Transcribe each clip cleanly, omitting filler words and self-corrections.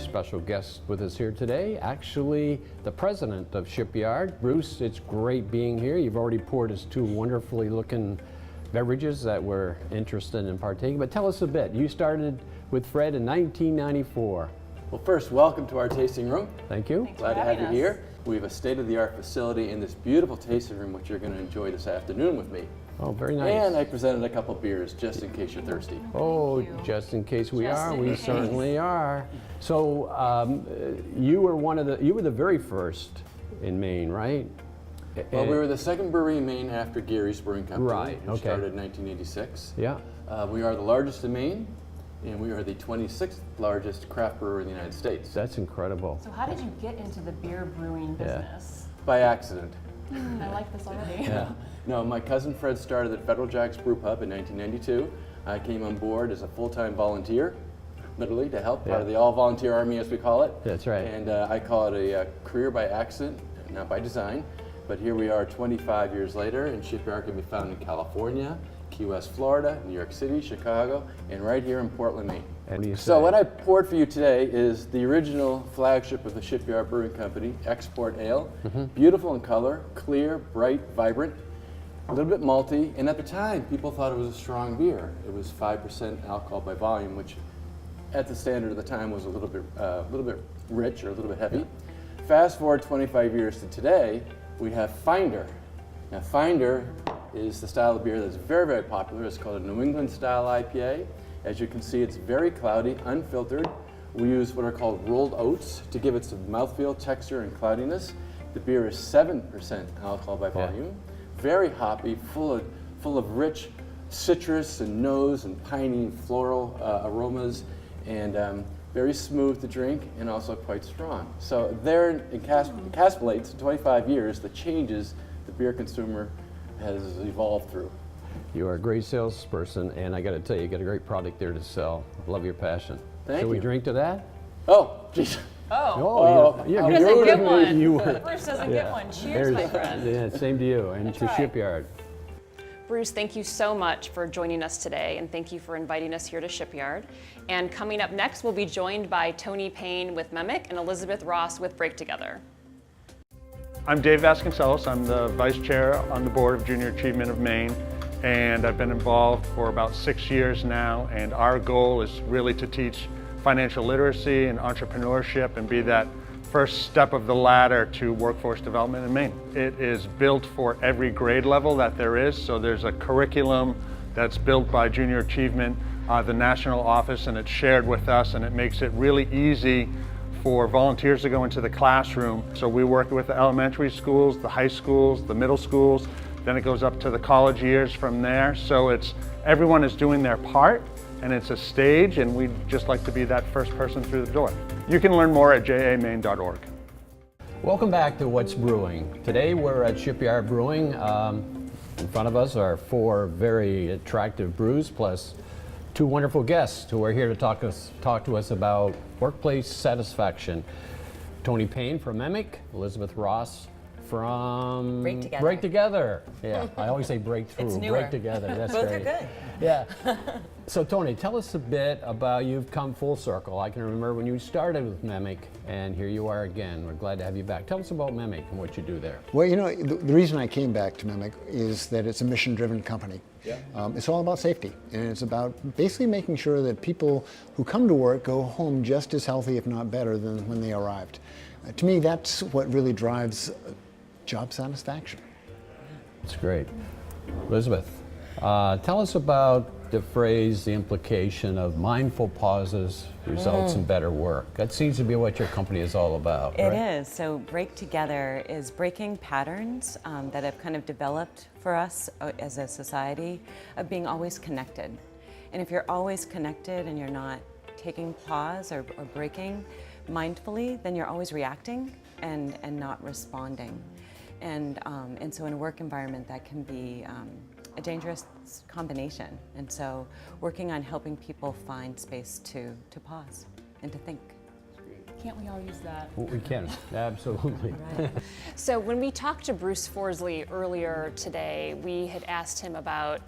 special guest with us here today, actually the president of Shipyard. Bruce, it's great being here. You've already poured us two wonderfully looking beverages that we're interested in partaking, but tell us a bit. You started with Fred in 1994. Well, first, welcome to our tasting room. Thank you. Thanks Glad for to have having you us. here. We have a state-of-the-art facility in this beautiful tasting room, which you're going to enjoy this afternoon with me. Oh, very nice. And I presented a couple beers, just in case you're thirsty. Oh, Thank you. just in case we Just are, in we case. certainly are. So you were the very first in Maine, right? Well, we were the second brewery in Maine after Gary's Brewing Company, Right, which okay. started in 1986. Yeah. We are the largest in Maine, and we are the 26th largest craft brewer in the United States. That's incredible. So how did you get into the beer brewing business? By accident. I like this already. Yeah. No, my cousin Fred started the Federal Jack's Brew Pub in 1992. I came on board as a full-time volunteer, literally, to help, part of the all-volunteer army, as we call it. That's right. And I call it a career by accident, not by design. But here we are 25 years later, and Shipyard can be found in California, Key West, Florida, New York City, Chicago, and right here in Portland, Maine. And what do you So say? what I poured for you today is the original flagship of the Shipyard Brewing Company, Export Ale. Beautiful in color, clear, bright, vibrant, a little bit malty, and at the time people thought it was a strong beer. It was 5% alcohol by volume, which at the standard of the time was a little bit rich or a little bit heavy. Fast forward 25 years to today, we have Finder. Now Finder is the style of beer that's very, very popular. It's called a New England style IPA. As you can see, it's very cloudy, unfiltered. We use what are called rolled oats to give it some mouthfeel, texture, and cloudiness. The beer is 7% alcohol by volume. Very hoppy, full of rich citrus and nose and piney floral aromas, and very smooth to drink and also quite strong. So there encapsulates in 25 years the changes the beer consumer has evolved through. You are a great salesperson, and I got to tell you, you got a great product there to sell. Love your passion. Thank Shall we you. drink to that? Oh, geez. Oh, yeah, Bruce doesn't get one. You were. Bruce doesn't get one. Cheers, my friend. Yeah, same to you, and That's to right. Shipyard. Bruce, thank you so much for joining us today, and thank you for inviting us here to Shipyard. And coming up next, we'll be joined by Anthony Payne with MEMIC and Elizabeth Ross with BreakTogether. I'm Dave Vasconcelos. I'm the Vice Chair on the Board of Junior Achievement of Maine, and I've been involved for about 6 years now, and our goal is really to teach financial literacy and entrepreneurship and be that first step of the ladder to workforce development in Maine. It is built for every grade level that there is, so there's a curriculum that's built by Junior Achievement, the national office, and it's shared with us, and it makes it really easy for volunteers to go into the classroom. So we work with the elementary schools, the high schools, the middle schools, then it goes up to the college years from there. So everyone is doing their part, and it's a stage, and we'd just like to be that first person through the door. You can learn more at jamaine.org. Welcome back to What's Brewing. Today we're at Shipyard Brewing. In front of us are 4 very attractive brews, plus 2 wonderful guests who are here to talk to us about workplace satisfaction. Anthony Payne from MEMIC, Elizabeth Ross from BreakTogether. BreakTogether. Yeah, I always say breakthrough. It's newer. BreakTogether. That's Both great. are good. Yeah. So Tony, tell us a bit about, you've come full circle. I can remember when you started with MEMIC, and here you are again. We're glad to have you back. Tell us about MEMIC and what you do there. Well, you know, the reason I came back to MEMIC is that it's a mission-driven company. Yeah. It's all about safety, and it's about basically making sure that people who come to work go home just as healthy, if not better, than when they arrived. To me, that's what really drives job satisfaction. That's great. Elizabeth, tell us about the phrase, the implication of mindful pauses results in better work. That seems to be what your company is all about, It right? is. So BreakTogether is breaking patterns that have kind of developed for us as a society of being always connected. And if you're always connected and you're not taking pause or breaking mindfully, then you're always reacting and not responding. And so in a work environment, that can be a dangerous combination. And so working on helping people find space to pause and to think. Can't we all use that? We can, absolutely. Right. So when we talked to Bruce Forsley earlier today, we had asked him about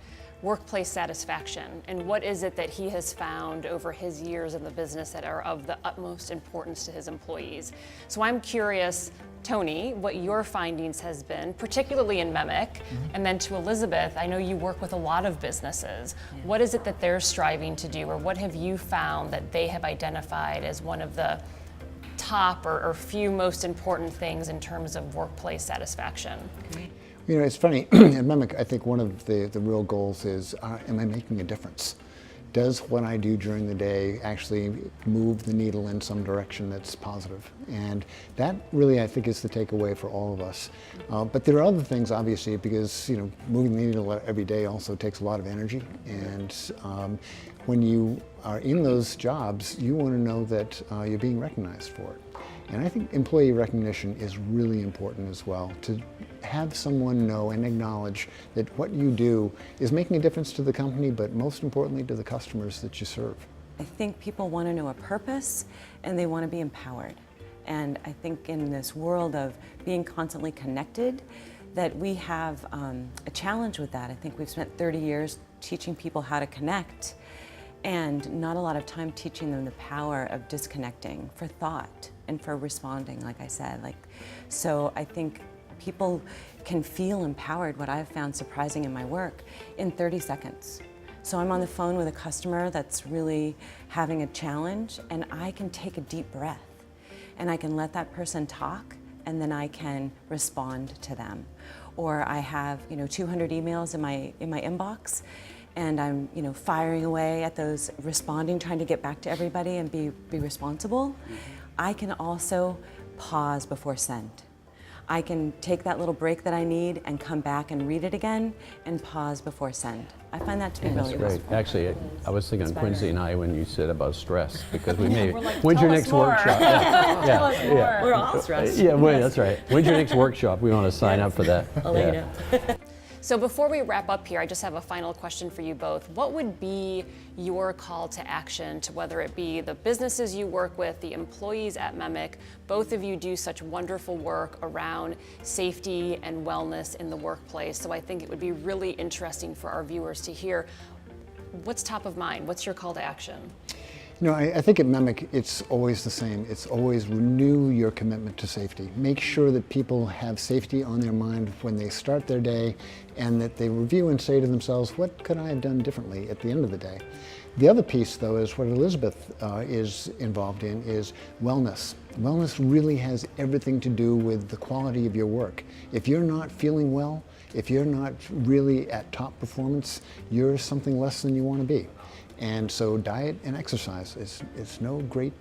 workplace satisfaction, and what is it that he has found over his years in the business that are of the utmost importance to his employees. So I'm curious, Tony, what your findings has been, particularly in MEMIC, and then to Elizabeth, I know you work with a lot of businesses. What is it that they're striving to do, or what have you found that they have identified as one of the top or few most important things in terms of workplace satisfaction? You know, it's funny, at MEMIC, I think one of the real goals is, am I making a difference? Does what I do during the day actually move the needle in some direction that's positive? And that really, I think, is the takeaway for all of us. But there are other things, obviously, because, you know, moving the needle every day also takes a lot of energy. And when you are in those jobs, you want to know that you're being recognized for it. And I think employee recognition is really important as well, to have someone know and acknowledge that what you do is making a difference to the company, but most importantly to the customers that you serve. I think people want to know a purpose and they want to be empowered. And I think in this world of being constantly connected, that we have a challenge with that. I think we've spent 30 years teaching people how to connect and not a lot of time teaching them the power of disconnecting for thought and for responding, like I said. So I think people can feel empowered, what I've found surprising in my work, in 30 seconds. So I'm on the phone with a customer that's really having a challenge, and I can take a deep breath and I can let that person talk, and then I can respond to them. Or I have 200 emails in my inbox, and I'm firing away at those, responding, trying to get back to everybody and be responsible. I can also pause before send. I can take that little break that I need and come back and read it again and pause before send. I find that to be really Great. useful. Actually, I was thinking Quincy and I when you said about stress, because we may. We're like, when's your tell next us more. workshop? Tell us more. We're all stressed. Yeah, well, that's right. When's your next workshop? We want to sign up for that. I'll let you know. So before we wrap up here, I just have a final question for you both. What would be your call to action to whether it be the businesses you work with, the employees at MEMIC? Both of you do such wonderful work around safety and wellness in the workplace. So I think it would be really interesting for our viewers to hear what's top of mind. What's your call to action? You know, I think at MEMIC, it's always the same. It's always renew your commitment to safety. Make sure that people have safety on their mind when they start their day, and that they review and say to themselves, what could I have done differently at the end of the day? The other piece, though, is what Elizabeth is involved in, is wellness. Wellness really has everything to do with the quality of your work. If you're not feeling well, if you're not really at top performance, you're something less than you want to be. And so diet and exercise is no great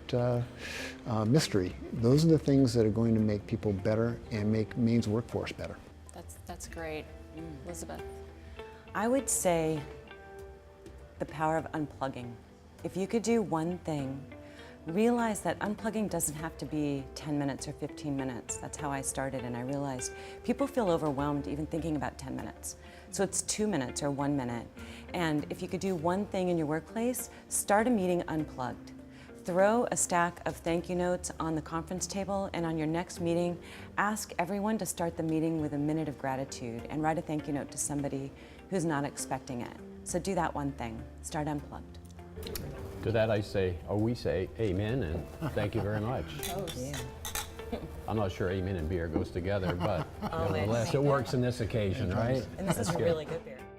mystery. Those are the things that are going to make people better and make Maine's workforce better. That's great. Elizabeth? I would say the power of unplugging. If you could do one thing, realize that unplugging doesn't have to be 10 minutes or 15 minutes. That's how I started, and I realized people feel overwhelmed even thinking about 10 minutes. So it's 2 minutes or 1 minute. And if you could do one thing in your workplace, start a meeting unplugged. Throw a stack of thank you notes on the conference table, and on your next meeting, ask everyone to start the meeting with a minute of gratitude and write a thank you note to somebody who's not expecting it. So do that one thing. Start unplugged. To that I say, or we say, amen, and thank you very much. I'm not sure amen and beer goes together, but nevertheless, it works in this occasion, right? And this is really good beer.